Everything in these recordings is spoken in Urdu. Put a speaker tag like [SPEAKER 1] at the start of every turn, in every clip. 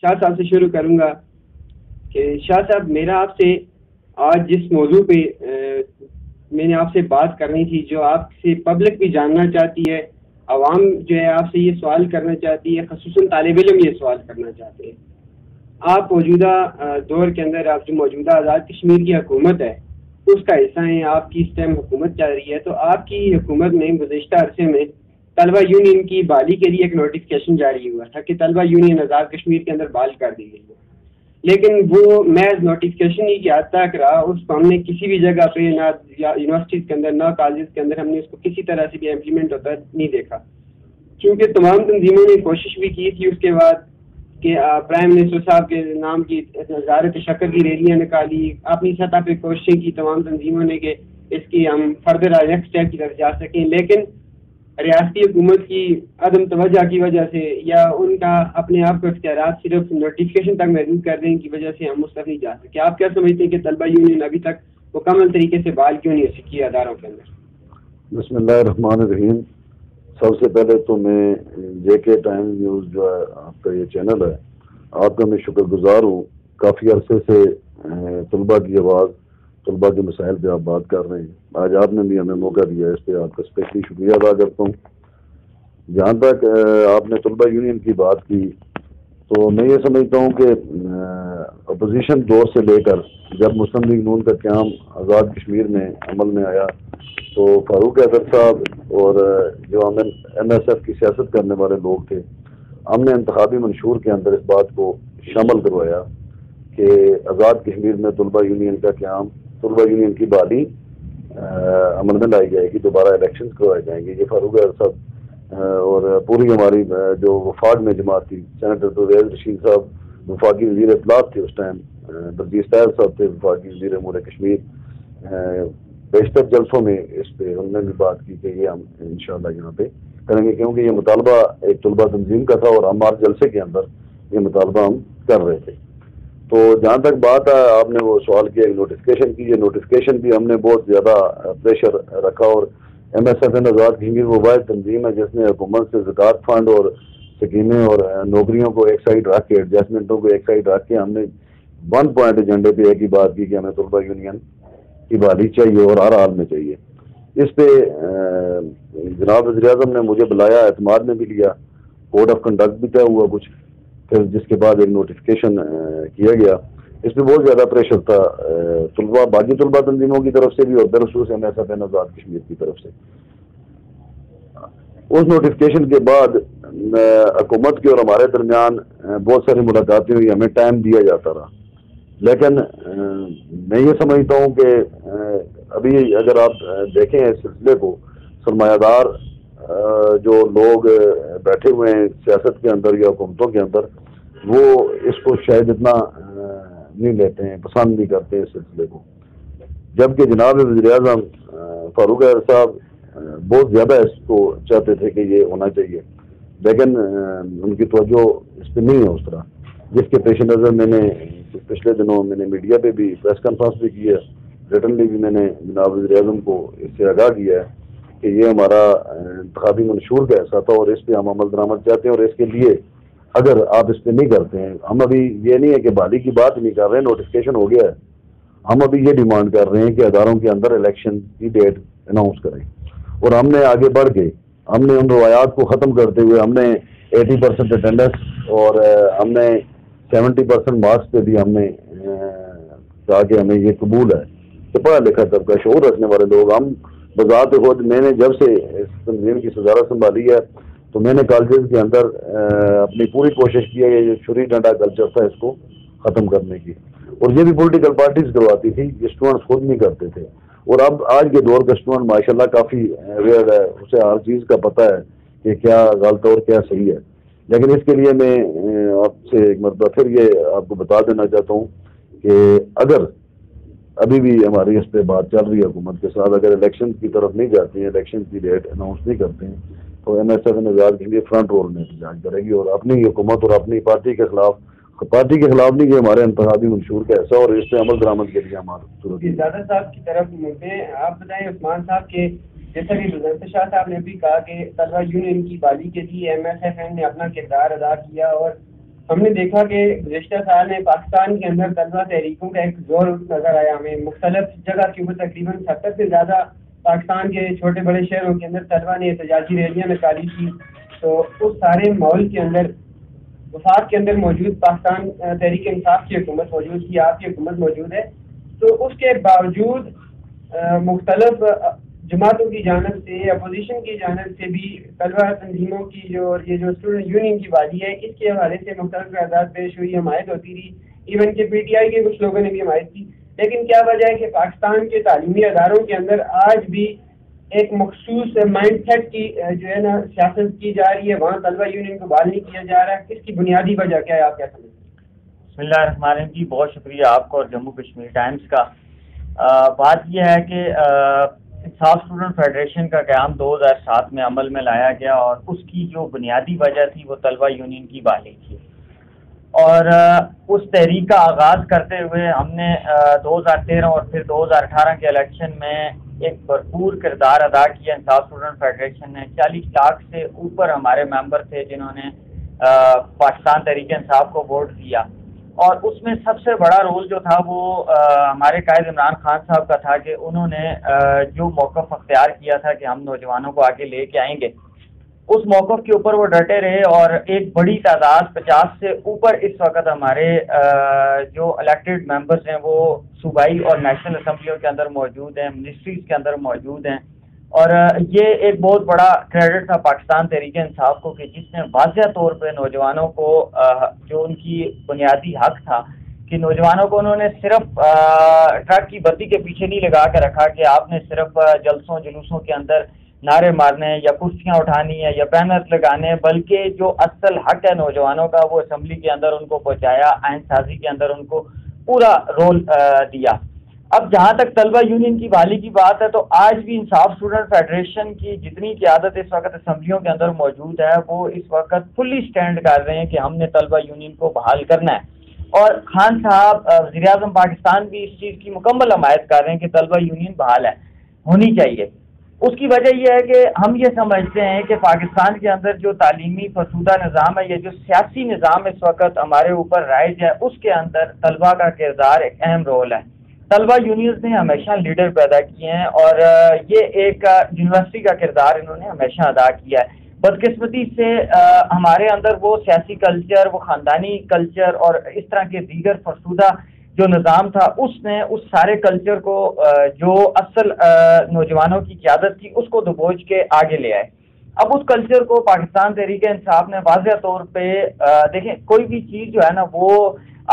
[SPEAKER 1] شاہ صاحب سے شروع کروں گا کہ شاہ صاحب میرا آپ سے آج جس موضوع پہ میں نے آپ سے بات کرنی تھی، جو آپ سے پبلک بھی جاننا چاہتی ہے، عوام جو ہے آپ سے یہ سوال کرنا چاہتی ہے، خصوصاً طالب علم یہ سوال کرنا چاہتے ہیں، آپ موجودہ دور کے اندر آپ جو موجودہ آزاد کشمیر کی حکومت ہے اس کا حصہ ہیں، آپ کی اس ٹائم حکومت چل رہی ہے، تو آپ کی حکومت نے گزشتہ عرصے میں طلبہ یونین کی بحالی کے لیے ایک نوٹیفکیشن جاری ہوا تھا کہ طلبہ یونین آزاد کشمیر کے اندر بحال کر دی گئی ہے، لیکن وہ محض نوٹیفکیشن ہی کی حد تک رہا، اس کو ہم نے کسی بھی جگہ پہ نہ یونیورسٹیز کے اندر نہ کالجز کے اندر ہم نے اس کو کسی طرح سے بھی امپلیمنٹ ہوتا نہیں دیکھا، کیونکہ تمام تنظیموں نے کوشش بھی کی تھی اس کے بعد کہ پرائم منسٹر صاحب کے نام کی اظہار تشکر کی ریلیاں نکالی، اپنی سطح پہ کوششیں کی تمام تنظیموں نے کہ اس کی ہم فردر نیکسٹ اسٹیپ کی طرف جا سکیں، لیکن ریاستی حکومت کی عدم توجہ کی وجہ سے یا ان کا اپنے آپ کو اختیارات صرف نوٹیفکیشن تک محدود کر دینے کی وجہ سے ہم اس تک نہیں جا سکے۔ آپ کیا سمجھتے ہیں کہ طلبہ یونین ابھی تک مکمل طریقے سے بحال کیوں نہیں ہو سکی اداروں کے اندر؟
[SPEAKER 2] بسم اللہ الرحمن الرحیم۔ سب سے پہلے تو میں جے کے ٹائم نیوز جو ہے آپ کا یہ چینل ہے، آپ کا میں شکر گزار ہوں، کافی عرصے سے طلباء کی آواز، طلباء کے مسائل پہ آپ بات کر رہے ہیں، آج آپ نے بھی ہمیں موقع دیا، اس پہ آپ کا اسپیشلی شکریہ ادا کرتا ہوں۔ جہاں تک آپ نے طلباء یونین کی بات کی تو میں یہ سمجھتا ہوں کہ اپوزیشن دور سے لے کر جب مسلم لیگ نون کا قیام آزاد کشمیر میں عمل میں آیا تو فاروق حیدر صاحب اور جو ایم ایس ایف کی سیاست کرنے والے لوگ تھے، ہم نے انتخابی منشور کے اندر اس بات کو شامل کروایا کہ آزاد کشمیر میں طلباء یونین کا قیام، طلباء یونین کی بحالی عمل میں لائی جائے گی، دوبارہ الیکشن کروائے جائیں گے۔ یہ فاروق حیدر صاحب اور پوری ہماری جو وفاق میں جماعت تھی، سینیٹر پرویز رشید صاحب وفاقی وزیر اطلاعات تھے اس ٹائم، برجیز طاہر صاحب تھے وفاقی وزیر امور کشمیر، بیشتر جلسوں میں اس پہ انہوں نے بھی بات کی کہ یہ ہم انشاءاللہ یہاں پہ کریں گے، کیونکہ یہ مطالبہ ایک طلباء تنظیم کا تھا اور ہمارے جلسے کے اندر یہ مطالبہ ہم کر رہے تھے۔ تو جہاں تک بات ہے، آپ نے وہ سوال کیا ایک نوٹیفکیشن کی، یہ نوٹیفکیشن بھی ہم نے بہت زیادہ پریشر رکھا، اور M S F Azad Kashmir وہ واحد تنظیم ہے جس نے حکومت سے زکوٰۃ فنڈ اور سکیمیں اور نوکریوں کو ایک سائڈ رکھ کے، ایڈجسٹمنٹوں کو ایک سائڈ رکھ کے ہم نے 1 پوائنٹ ایجنڈے پہ ایک ہی بات کی کہ ہمیں طلباء یونین کی بحالی چاہیے اور ہر حال میں چاہیے۔ اس پہ جناب وزیر اعظم نے مجھے بلایا، اعتماد میں بھی لیا، کوڈ آف کنڈکٹ بھی طے ہوا کچھ، پھر جس کے بعد ایک نوٹیفکیشن کیا گیا۔ اس پہ بہت زیادہ پریشر تھا طلباء، باقی طلباء تنظیموں کی طرف سے بھی اور بالخصوص M S F Azad Kashmir کی طرف سے۔ اس نوٹیفکیشن کے بعد حکومت کے اور ہمارے درمیان بہت ساری ملاقاتیں ہوئی، ہمیں ٹائم دیا جاتا رہا، لیکن میں یہ سمجھتا ہوں کہ ابھی اگر آپ دیکھیں اس سلسلے کو، سرمایہ دار جو لوگ بیٹھے ہوئے ہیں سیاست کے اندر یا حکومتوں کے اندر، وہ اس کو شاید اتنا نہیں لیتے ہیں، پسند نہیں کرتے اس سلسلے کو، جبکہ جناب وزیر اعظم فاروق حیدر صاحب بہت زیادہ اس کو چاہتے تھے کہ یہ ہونا چاہیے، لیکن ان کی توجہ اس پہ نہیں ہے اس طرح، جس کے پیش نظر میں نے پچھلے دنوں میں نے میڈیا پہ بھی پریس کانفرنس بھی کی ہے، ریٹنلی بھی میں نے جناب وزیر اعظم کو اس سے آگاہ کیا ہے کہ یہ ہمارا انتخابی منشور کا حصہ تھا اور اس پہ ہم عمل درآمد چاہتے ہیں، اور اس کے لیے اگر آپ اس پہ نہیں کرتے ہیں، ہم ابھی یہ نہیں ہے کہ بحالی کی بات نہیں کر رہے ہیں، نوٹیفکیشن ہو گیا ہے، ہم ابھی یہ ڈیمانڈ کر رہے ہیں کہ اداروں کے اندر الیکشن کی ڈیٹ اناؤنس کریں، اور ہم نے آگے بڑھ کے ہم نے ان روایات کو ختم کرتے ہوئے ہم نے 80% اٹینڈنس اور ہم نے 70% مارکس پہ بھی ہم نے کہا کہ ہمیں یہ قبول ہے کہ پڑھا لکھا طبقہ، شعور رکھنے والے لوگ، ہم بذات خود، میں نے جب سے اس تنظیم کی صدارت سنبھالی ہے تو میں نے کالجز کے اندر اپنی پوری کوشش کی ہے کہ یہ چھری ڈنڈا کلچر تھا اس کو ختم کرنے کی، اور یہ بھی پولیٹیکل پارٹیز کرواتی تھی، اسٹوڈنٹس خود نہیں کرتے تھے، اور اب آج کے دور کا اسٹوڈنٹ ماشاءاللہ کافی اویئر ہے، اسے ہر چیز کا پتہ ہے کہ کیا غلط اور کیا صحیح ہے، لیکن اس کے لیے میں آپ سے ایک مرتبہ پھر یہ آپ کو بتا دینا چاہتا ہوں کہ اگر ابھی بھی ہماری اس پہ بات چل رہی ہے حکومت کے ساتھ، اگر الیکشن کی طرف نہیں جاتی ہیں، الیکشن کی ڈیٹ اناؤنس نہیں کرتے ہیں، تو ایم ایس ایف آزاد کے لیے فرنٹ رول میں احتجاج کرے گی اور اپنی حکومت اور اپنی پارٹی کے خلاف نہیں، یہ ہمارے انتخابی منشور کا ایسا، اور اس پہ عمل درآمد کے لیے ہمارے
[SPEAKER 1] زیادہ صاحب کی طرف میں آپ بتائیں عثمان صاحب کے جیسا کہ گزشتہ شاہ صاحب نے بھی کہا کہ طلبہ یونین کی بحالی کے لیے ایم ایس ایف نے اپنا کردار ادا کیا، اور ہم نے دیکھا کہ گزشتہ سال میں پاکستان کے اندر طلبہ تحریکوں کا ایک زور نظر آیا ہمیں. مختلف جگہ کے اوپر تقریباً 70 سے زیادہ پاکستان کے چھوٹے بڑے شہروں کے اندر طلبہ نے احتجاجی ریلیاں نکالی تھی. تو اس سارے ماحول کے اندر وفاق کے اندر موجود پاکستان تحریک انصاف کی حکومت موجود تھی, آپ کی حکومت موجود ہے. تو اس کے باوجود مختلف جماعتوں کی جانب سے, اپوزیشن کی جانب سے بھی طلبہ تنظیموں کی یہ جو اسٹوڈنٹ یونین کی بازی ہے, اس کے حوالے سے مختلف قرارداد پیش ہوئی, حمایت ہوتی رہی. ایون کہ پی ٹی آئی کے کچھ لوگوں نے بھی حمایت کی. لیکن کیا وجہ ہے کہ پاکستان کے تعلیمی اداروں کے اندر آج بھی ایک مخصوص مائنڈ سیٹ کی جو ہے نا سیاست کی جا رہی ہے, وہاں طلبہ یونین کو بحال نہیں کیا جا رہا ہے. اس کی بنیادی وجہ کیا ہے, آپ کیا سمجھتے ہیں؟
[SPEAKER 3] بسم اللہ الرحمن الرحیم. جی بہت شکریہ آپ کا اور جموں کشمیر ٹائمز کا. بات یہ ہے کہ انصاف اسٹوڈنٹ فیڈریشن کا قیام 2007 میں عمل میں لایا گیا, اور اس کی جو بنیادی وجہ تھی وہ طلبہ یونین کی بحالی تھی. اور اس تحریک کا آغاز کرتے ہوئے ہم نے 2013 اور پھر 2018 کے الیکشن میں ایک بھرپور کردار ادا کیا. انصاف اسٹوڈنٹ فیڈریشن نے 40 لاکھ سے اوپر ہمارے ممبر تھے جنہوں نے پاکستان تحریک انصاف کو ووٹ دیا, اور اس میں سب سے بڑا رول جو تھا وہ ہمارے قائد عمران خان صاحب کا تھا کہ انہوں نے جو موقف اختیار کیا تھا کہ ہم نوجوانوں کو آگے لے کے آئیں گے, اس موقف کے اوپر وہ ڈٹے رہے. اور ایک بڑی تعداد 50 سے اوپر اس وقت ہمارے جو الیکٹڈ ممبرس ہیں وہ صوبائی اور نیشنل اسمبلیوں کے اندر موجود ہیں, منسٹریز کے اندر موجود ہیں. اور یہ ایک بہت بڑا کریڈٹ تھا پاکستان تحریک انصاف کو کہ جس نے واضح طور پہ نوجوانوں کو جو ان کی بنیادی حق تھا کہ نوجوانوں کو انہوں نے صرف ٹرک کی بتی کے پیچھے نہیں لگا کے رکھا کہ آپ نے صرف جلسوں جلوسوں کے اندر نعرے مارنے ہیں یا کرسیاں اٹھانی ہیں یا بینر لگانے ہیں, بلکہ جو اصل حق ہے نوجوانوں کا وہ اسمبلی کے اندر ان کو پہنچایا, آئین سازی کے اندر ان کو پورا رول دیا. اب جہاں تک طلبہ یونین کی بحالی کی بات ہے تو آج بھی انصاف اسٹوڈنٹ فیڈریشن کی جتنی قیادت اس وقت اسمبلیوں کے اندر موجود ہے وہ اس وقت فلی سٹینڈ کر رہے ہیں کہ ہم نے طلبہ یونین کو بحال کرنا ہے. اور خان صاحب وزیر اعظم پاکستان بھی اس چیز کی مکمل حمایت کر رہے ہیں کہ طلبہ یونین بحال ہے, ہونی چاہیے. اس کی وجہ یہ ہے کہ ہم یہ سمجھتے ہیں کہ پاکستان کے اندر جو تعلیمی فرسودہ نظام ہے, یہ جو سیاسی نظام اس وقت ہمارے اوپر رائج ہے, اس کے اندر طلبہ کا کردار ایک اہم رول ہے. طلبہ یونینز نے ہمیشہ لیڈر پیدا کیے ہیں اور یہ ایک یونیورسٹی کا کردار انہوں نے ہمیشہ ادا کیا ہے. بدقسمتی سے ہمارے اندر وہ سیاسی کلچر, وہ خاندانی کلچر اور اس طرح کے دیگر فرسودہ جو نظام تھا, اس نے اس سارے کلچر کو جو اصل نوجوانوں کی قیادت تھی اس کو دبوچ کے آگے لے آئے. اب اس کلچر کو پاکستان تحریک انصاف نے واضح طور پہ دیکھیں, کوئی بھی چیز جو ہے نا وہ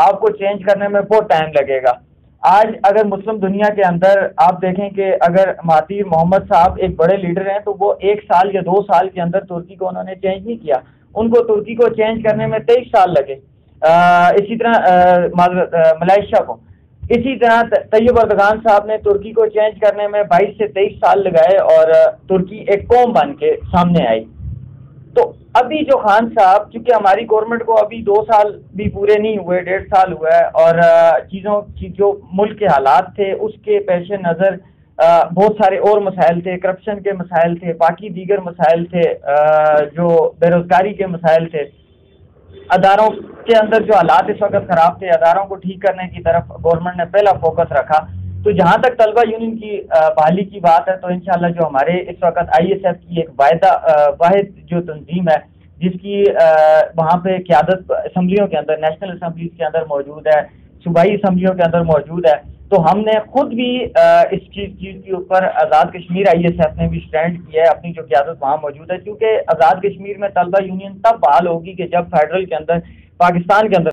[SPEAKER 3] آپ کو چینج کرنے میں بہت ٹائم لگے گا. آج اگر مسلم دنیا کے اندر آپ دیکھیں کہ اگر مہاتیر محمد صاحب ایک بڑے لیڈر ہیں تو وہ 1 سال یا 2 سال کے اندر ترکی کو انہوں نے چینج نہیں کیا, ان کو ترکی کو چینج کرنے میں 23 سال لگے. اسی طرح ملائیشیا کو, اسی طرح طیب اردگان صاحب نے ترکی کو چینج کرنے میں 22 سے 23 سال لگائے اور ترکی ایک قوم بن کے سامنے آئی. تو ابھی جو خان صاحب, چونکہ ہماری گورنمنٹ کو ابھی 2 سال بھی پورے نہیں ہوئے, 1.5 سال ہوا ہے, اور چیزوں کی جو ملک کے حالات تھے اس کے پیش نظر بہت سارے اور مسائل تھے, کرپشن کے مسائل تھے, باقی دیگر مسائل تھے, جو بے روزگاری کے مسائل تھے, اداروں کے اندر جو حالات اس وقت خراب تھے, اداروں کو ٹھیک کرنے کی طرف گورنمنٹ نے پہلا فوکس رکھا. تو جہاں تک طلبہ یونین کی بحالی کی بات ہے تو انشاءاللہ جو ہمارے اس وقت ISF کی ایک واحد جو تنظیم ہے جس کی وہاں پہ قیادت اسمبلیوں کے اندر, نیشنل اسمبلیز کے اندر موجود ہے, صوبائی اسمبلیوں کے اندر موجود ہے, تو ہم نے خود بھی اس چیز کے اوپر آزاد کشمیر ISF نے بھی سٹینڈ کیا ہے, اپنی جو قیادت وہاں موجود ہے. کیونکہ آزاد کشمیر میں طلبہ یونین تب بحال ہوگی کہ جب فیڈرل کے اندر, پاکستان کے اندر